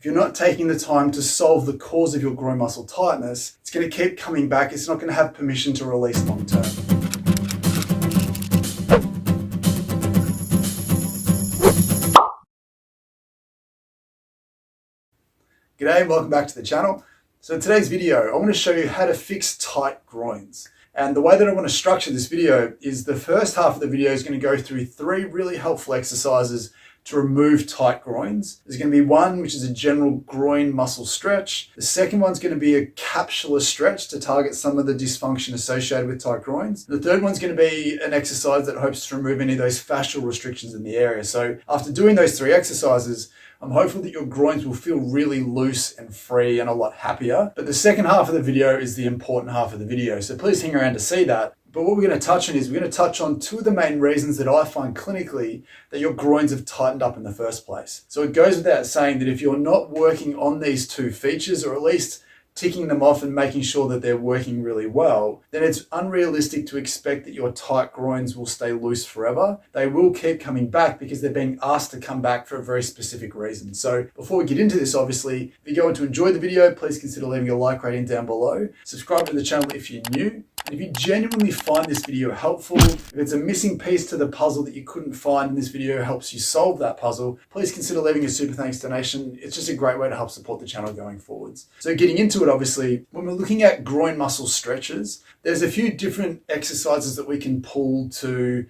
if you're not taking the time to solve the cause of your groin muscle tightness, it's going to keep coming back. It's not going to have permission to release long term. G'day and welcome back to the channel. So in today's video, I want to show you how to fix tight groins. And the way that I want to structure this video is the first half of the video is going to go through 3 really helpful exercises to remove tight groins. There's going to be one, which is a general groin muscle stretch. The second one's going to be a capsular stretch to target some of the dysfunction associated with tight groins. The third one's going to be an exercise that hopes to remove any of those fascial restrictions in the area. So after doing those 3 exercises, I'm hopeful that your groins will feel really loose and free and a lot happier. But the second half of the video is the important half of the video. So please hang around to see that. But what we're going to touch on is we're going to touch on 2 of the main reasons that I find clinically that your groins have tightened up in the first place. So it goes without saying that if you're not working on these 2 features, or at least ticking them off and making sure that they're working really well, then it's unrealistic to expect that your tight groins will stay loose forever. They will keep coming back because they're being asked to come back for a very specific reason. So before we get into this, obviously, if you're going to enjoy the video, please consider leaving a like rating down below. Subscribe to the channel if you're new. And if you genuinely find this video helpful, if it's a missing piece to the puzzle that you couldn't find and this video helps you solve that puzzle, please consider leaving a super thanks donation. It's just a great way to help support the channel going forwards. So getting into it, obviously, when we're looking at groin muscle stretches, there's a few different exercises that we can pull to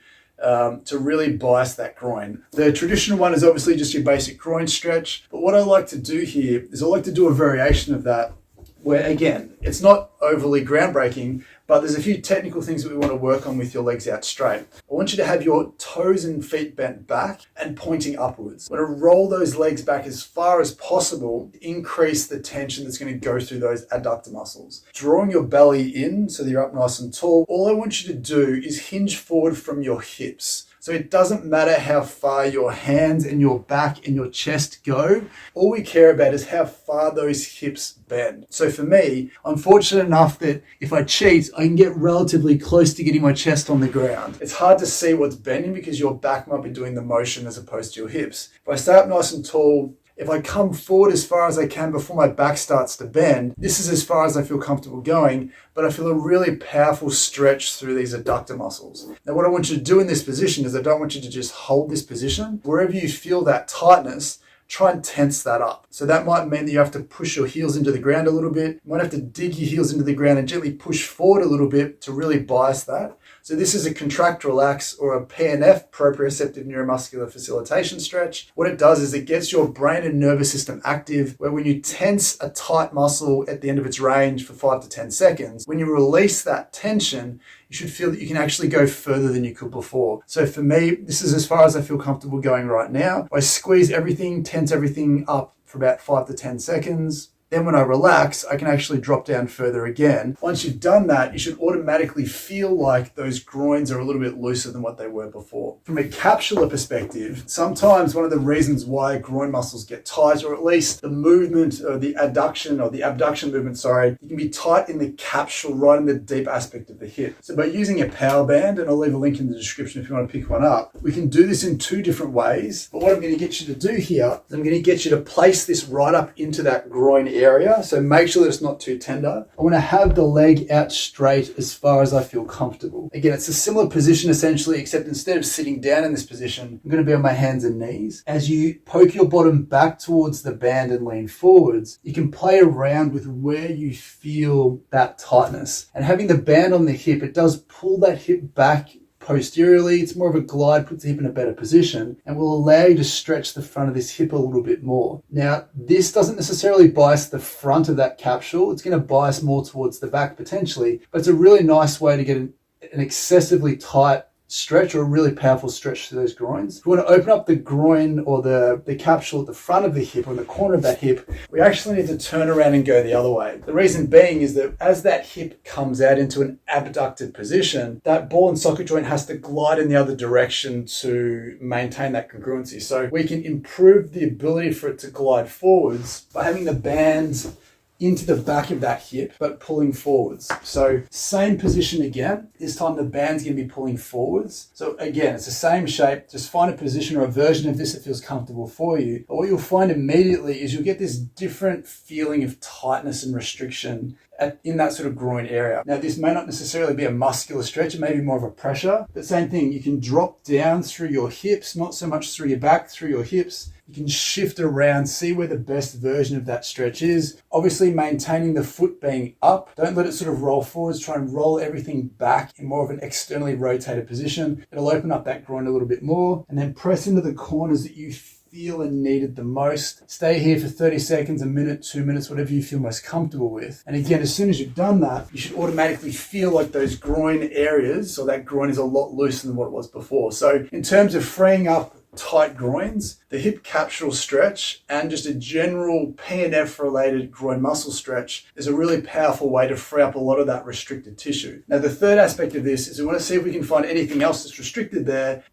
really bias that groin. The traditional one is obviously just your basic groin stretch. But what I like to do here is I like to do a variation of that where, again, it's not overly groundbreaking, but there's a few technical things that we want to work on with your legs out straight. I want you to have your toes and feet bent back and pointing upwards. I want to roll those legs back as far as possible to increase the tension that's going to go through those adductor muscles. Drawing your belly in so that you're up nice and tall, all I want you to do is hinge forward from your hips. So it doesn't matter how far your hands and your back and your chest go. All we care about is how far those hips bend. So for me, I'm fortunate enough that if I cheat, I can get relatively close to getting my chest on the ground. It's hard to see what's bending because your back might be doing the motion as opposed to your hips. If I stay up nice and tall, if I come forward as far as I can before my back starts to bend, this is as far as I feel comfortable going, but I feel a really powerful stretch through these adductor muscles. Now, what I want you to do in this position is I don't want you to just hold this position. Wherever you feel that tightness, try and tense that up. So that might mean that you have to push your heels into the ground a little bit. You might have to dig your heels into the ground and gently push forward a little bit to really bias that. So this is a contract, relax, or a PNF, proprioceptive neuromuscular facilitation stretch. What it does is it gets your brain and nervous system active, where when you tense a tight muscle at the end of its range for 5 to 10 seconds, when you release that tension, you should feel that you can actually go further than you could before. So for me, this is as far as I feel comfortable going right now. I squeeze everything, tense everything up for about 5 to 10 seconds. Then when I relax, I can actually drop down further again. Once you've done that, you should automatically feel like those groins are a little bit looser than what they were before. From a capsular perspective, sometimes one of the reasons why groin muscles get tight, or at least the movement or the adduction or the abduction movement, you can be tight in the capsule, right in the deep aspect of the hip. So by using a power band, and I'll leave a link in the description if you want to pick one up, we can do this in 2 different ways. But what I'm going to get you to do here is I'm going to get you to place this right up into that groin area. So make sure that it's not too tender. I want to have the leg out straight as far as I feel comfortable. Again, it's a similar position essentially, except instead of sitting down in this position, I'm going to be on my hands and knees. As you poke your bottom back towards the band and lean forwards, you can play around with where you feel that tightness. And having the band on the hip, it does pull that hip back posteriorly. It's more of a glide, puts the hip in a better position, and will allow you to stretch the front of this hip a little bit more. Now, this doesn't necessarily bias the front of that capsule. It's going to bias more towards the back potentially, but it's a really nice way to get an excessively tight stretch, or a really powerful stretch to those groins. If we want to open up the groin or the capsule at the front of the hip or in the corner of that hip, we actually need to turn around and go the other way. The reason being is that as that hip comes out into an abducted position, that ball and socket joint has to glide in the other direction to maintain that congruency. So we can improve the ability for it to glide forwards by having the bands into the back of that hip, but pulling forwards. So same position again. This time the band's going to be pulling forwards. So again, it's the same shape. Just find a position or a version of this that feels comfortable for you. But what you'll find immediately is you'll get this different feeling of tightness and restriction in that sort of groin area. Now, this may not necessarily be a muscular stretch, it may be more of a pressure, but same thing, you can drop down through your hips, not so much through your back, through your hips. You can shift around, see where the best version of that stretch is. Obviously maintaining the foot being up. Don't let it sort of roll forwards. Try and roll everything back in more of an externally rotated position. It'll open up that groin a little bit more, and then press into the corners that you feel and needed the most. Stay here for 30 seconds, a minute, 2 minutes, whatever you feel most comfortable with. And again, as soon as you've done that, you should automatically feel like those groin areas, or that groin is a lot looser than what it was before. So in terms of freeing up tight groins, the hip capsule stretch and just a general PNF related groin muscle stretch is a really powerful way to free up a lot of that restricted tissue. Now, the third aspect of this is we want to see if we can find anything else that's restricted there.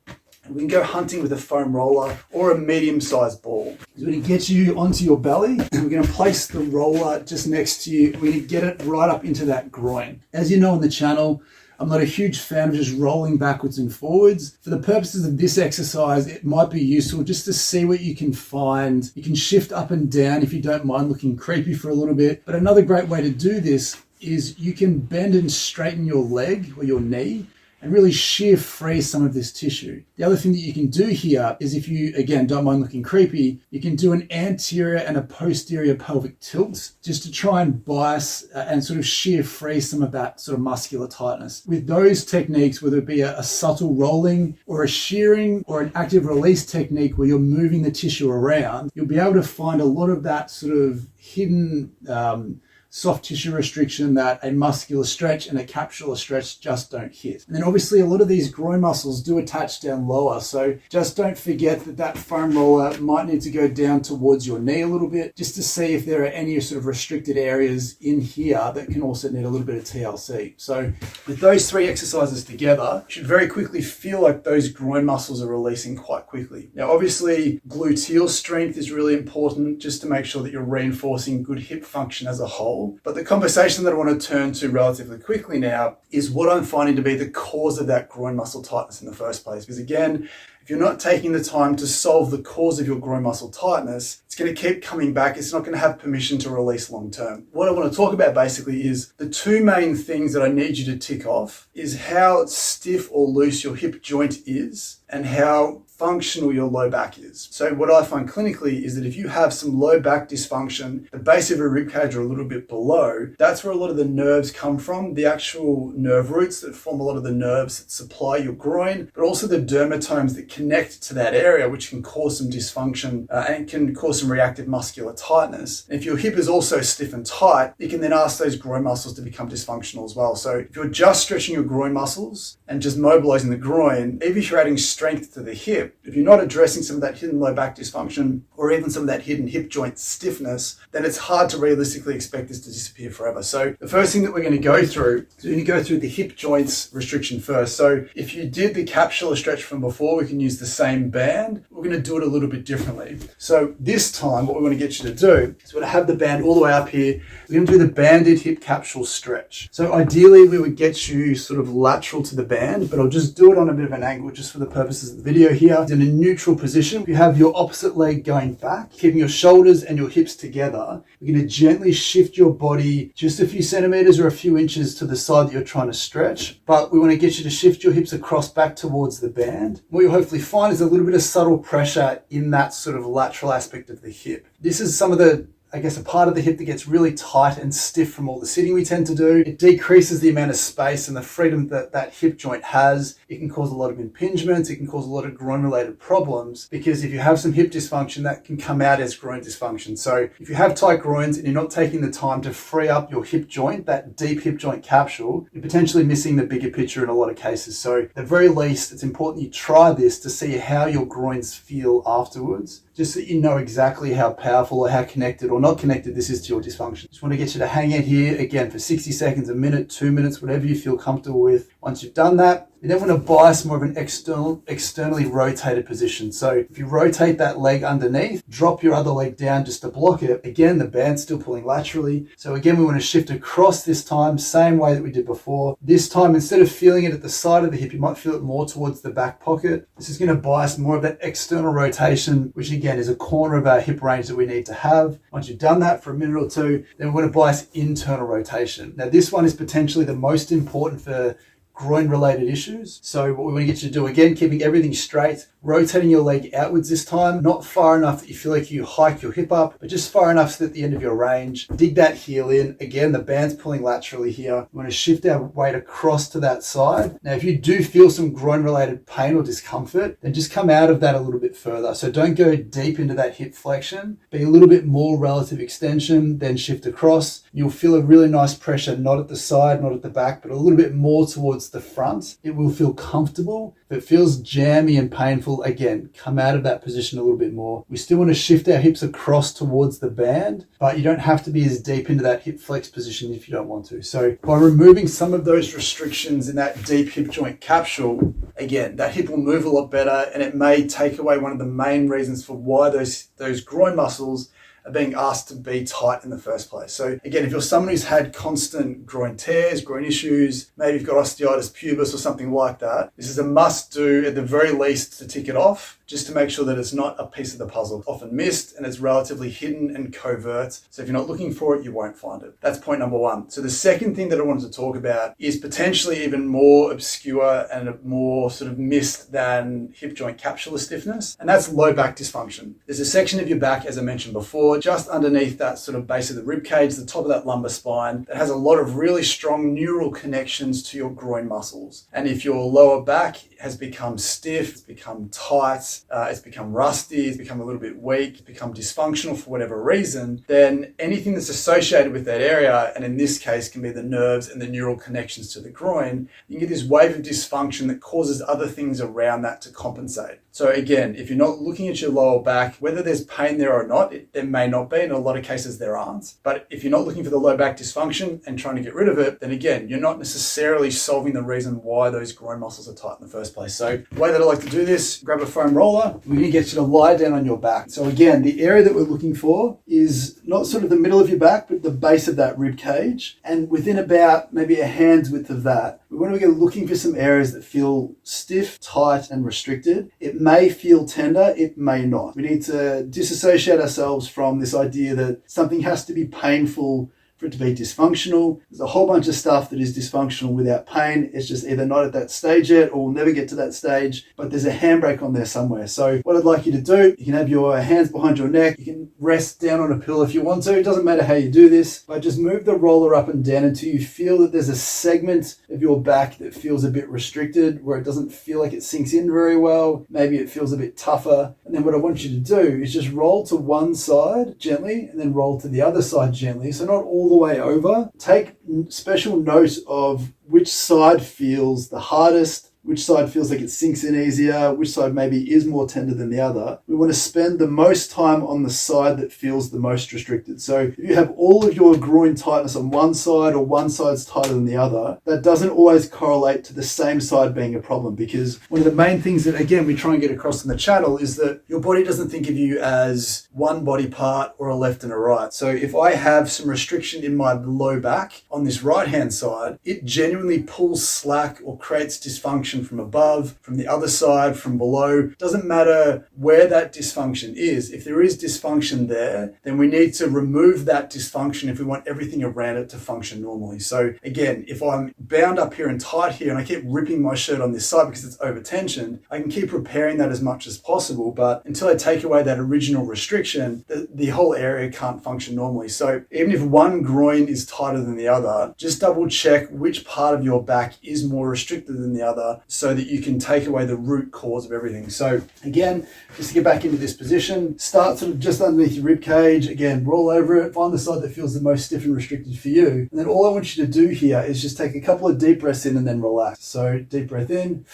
We can go hunting with a foam roller or a medium-sized ball. So we're going to get you onto your belly, and we're going to place the roller just next to you. We're going to get it right up into that groin. As you know on the channel, I'm not a huge fan of just rolling backwards and forwards. For the purposes of this exercise, it might be useful just to see what you can find. You can shift up and down if you don't mind looking creepy for a little bit. But another great way to do this is you can bend and straighten your leg or your knee and really shear free some of this tissue. The other thing that you can do here is, if you, again, don't mind looking creepy, you can do an anterior and a posterior pelvic tilt just to try and bias and sort of shear free some of that sort of muscular tightness. With those techniques, whether it be a subtle rolling or a shearing or an active release technique where you're moving the tissue around, you'll be able to find a lot of that sort of hidden soft tissue restriction that a muscular stretch and a capsular stretch just don't hit. And then obviously a lot of these groin muscles do attach down lower, so just don't forget that that foam roller might need to go down towards your knee a little bit just to see if there are any sort of restricted areas in here that can also need a little bit of TLC. So with those three exercises together, you should very quickly feel like those groin muscles are releasing quite quickly. Now obviously gluteal strength is really important just to make sure that you're reinforcing good hip function as a whole. But the conversation that I want to turn to relatively quickly now is what I'm finding to be the cause of that groin muscle tightness in the first place. Because again, if you're not taking the time to solve the cause of your groin muscle tightness, it's going to keep coming back. It's not going to have permission to release long term. What I want to talk about basically is the two main things that I need you to tick off is how stiff or loose your hip joint is and how functional your low back is. So what I find clinically is that if you have some low back dysfunction, the base of your rib cage are a little bit below, that's where a lot of the nerves come from, the actual nerve roots that form a lot of the nerves that supply your groin, but also the dermatomes that connect to that area, which can cause some dysfunction and can cause some reactive muscular tightness. And if your hip is also stiff and tight, you can then ask those groin muscles to become dysfunctional as well. So if you're just stretching your groin muscles and just mobilizing the groin, even if you're adding strength to the hip, if you're not addressing some of that hidden low back dysfunction or even some of that hidden hip joint stiffness, then it's hard to realistically expect this to disappear forever. So the first thing that we're going to go through is we're going to go through the hip joints restriction first. So if you did the capsular stretch from before, we can use the same band. We're going to do it a little bit differently. So this time, what we want to get you to do is we're going to have the band all the way up here. We're going to do the banded hip capsule stretch. So ideally, we would get you sort of lateral to the band, but I'll just do it on a bit of an angle just for the purposes of the video here. In a neutral position, you have your opposite leg going back, keeping your shoulders and your hips together. We're going to gently shift your body just a few centimeters or a few inches to the side that you're trying to stretch, but we want to get you to shift your hips across back towards the band. What you'll hopefully find is a little bit of subtle pressure in that sort of lateral aspect of the hip. This is some of the a part of the hip that gets really tight and stiff from all the sitting we tend to do. It decreases the amount of space and the freedom that that hip joint has. It can cause a lot of impingements. It can cause a lot of groin-related problems because if you have some hip dysfunction, that can come out as groin dysfunction. So if you have tight groins and you're not taking the time to free up your hip joint, that deep hip joint capsule, you're potentially missing the bigger picture in a lot of cases. So at the very least, it's important you try this to see how your groins feel afterwards, just so you know exactly how powerful or how connected or not connected this is to your dysfunction. Just want to get you to hang in here again for 60 seconds, a minute, 2 minutes, whatever you feel comfortable with. Once you've done that, We then want to bias more of an externally rotated position. So if you rotate that leg underneath, drop your other leg down just to block it. Again, the band's still pulling laterally. So again, we want to shift across this time, same way that we did before. This time, instead of feeling it at the side of the hip, you might feel it more towards the back pocket. This is going to bias more of that external rotation, which again is a corner of our hip range that we need to have. Once you've done that for a minute or two, then we're going to bias internal rotation. Now, this one is potentially the most important for groin related issues. So what we want to get you to do, again, keeping everything straight, rotating your leg outwards this time, not far enough that you feel like you hike your hip up, but just far enough so that at the end of your range, dig that heel in. Again, the band's pulling laterally here. We want to shift our weight across to that side. Now, if you do feel some groin related pain or discomfort, then just come out of that a little bit further. So don't go deep into that hip flexion, be a little bit more relative extension, then shift across. You'll feel a really nice pressure, not at the side, not at the back, but a little bit more towards the front. It will feel comfortable. If it feels jammy and painful, again, come out of that position a little bit more. We still want to shift our hips across towards the band, but you don't have to be as deep into that hip flex position if you don't want to. So by removing some of those restrictions in that deep hip joint capsule, again, that hip will move a lot better, and it may take away one of the main reasons for why those groin muscles are being asked to be tight in the first place. So again, if you're someone who's had constant groin tears, groin issues, maybe you've got osteitis pubis or something like that, this is a must do at the very least to tick it off, just to make sure that it's not a piece of the puzzle. It's often missed and it's relatively hidden and covert. So if you're not looking for it, you won't find it. That's point number one. So the second thing that I wanted to talk about is potentially even more obscure and more sort of missed than hip joint capsular stiffness, and that's low back dysfunction. There's a section of your back, as I mentioned before, just underneath that sort of base of the rib cage, the top of that lumbar spine, that has a lot of really strong neural connections to your groin muscles. And if your lower back has become stiff, it's become tight, it's become rusty, it's become a little bit weak, it's become dysfunctional for whatever reason, then anything that's associated with that area, and in this case can be the nerves and the neural connections to the groin, you can get this wave of dysfunction that causes other things around that to compensate. So again, if you're not looking at your lower back, whether there's pain there or not, there may not be. In a lot of cases there aren't. But if you're not looking for the low back dysfunction and trying to get rid of it, then again, you're not necessarily solving the reason why those groin muscles are tight in the first place. So the way that I like to do this, grab a foam roller, we're going to get you to lie down on your back. So again, the area that we're looking for is not sort of the middle of your back, but the base of that rib cage. And within about maybe a hand's width of that, we want to be looking for some areas that feel stiff, tight, and restricted. It may feel tender, it may not. We need to disassociate ourselves from this idea that something has to be painful for it to be dysfunctional. There's a whole bunch of stuff that is dysfunctional without pain. It's just either not at that stage yet or we'll never get to that stage, but there's a handbrake on there somewhere. So what I'd like you to do, you can have your hands behind your neck. You can rest down on a pillow if you want to. It doesn't matter how you do this, but just move the roller up and down until you feel that there's a segment of your back that feels a bit restricted, where it doesn't feel like it sinks in very well. Maybe it feels a bit tougher. And then what I want you to do is just roll to one side gently and then roll to the other side gently. So not all the way over. Take special note of which side feels the hardest, which side feels like it sinks in easier, which side maybe is more tender than the other. We want to spend the most time on the side that feels the most restricted. So if you have all of your groin tightness on one side or one side's tighter than the other, that doesn't always correlate to the same side being a problem, because one of the main things that, again, we try and get across in the channel is that your body doesn't think of you as one body part or a left and a right. So if I have some restriction in my low back on this right-hand side, it genuinely pulls slack or creates dysfunction from above, from the other side, from below. Doesn't matter where that dysfunction is. If there is dysfunction there, then we need to remove that dysfunction if we want everything around it to function normally. So again, if I'm bound up here and tight here and I keep ripping my shirt on this side because it's over tensioned, I can keep repairing that as much as possible. But until I take away that original restriction, the whole area can't function normally. So even if one groin is tighter than the other, just double check which part of your back is more restricted than the other, so that you can take away the root cause of everything. So again, just to get back into this position, start sort of just underneath your rib cage. Again, roll over it, find the side that feels the most stiff and restricted for you. And then all I want you to do here is just take a couple of deep breaths in and then relax. So deep breath in,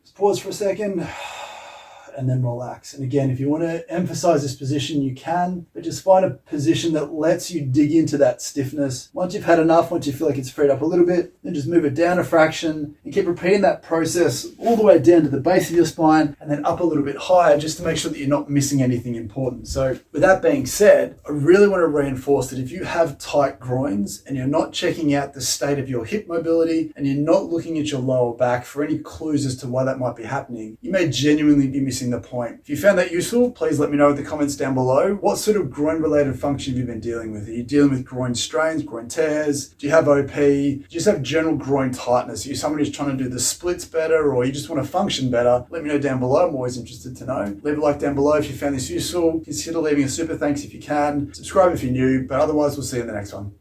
just pause for a second, and then relax. And again, if you want to emphasize this position, you can, but just find a position that lets you dig into that stiffness. Once you've had enough, once you feel like it's freed up a little bit, then just move it down a fraction and keep repeating that process all the way down to the base of your spine and then up a little bit higher, just to make sure that you're not missing anything important. So with that being said, I really want to reinforce that if you have tight groins and you're not checking out the state of your hip mobility and you're not looking at your lower back for any clues as to why that might be happening, you may genuinely be missing the point. If you found that useful, please let me know in the comments down below. What sort of groin related function have you been dealing with? Are you dealing with groin strains, groin tears? Do you have OP? Do you just have general groin tightness? Are you somebody who's trying to do the splits better, or you just want to function better? Let me know down below. I'm always interested to know. Leave a like down below if you found this useful. Consider leaving a super thanks if you can. Subscribe if you're new, but otherwise we'll see you in the next one.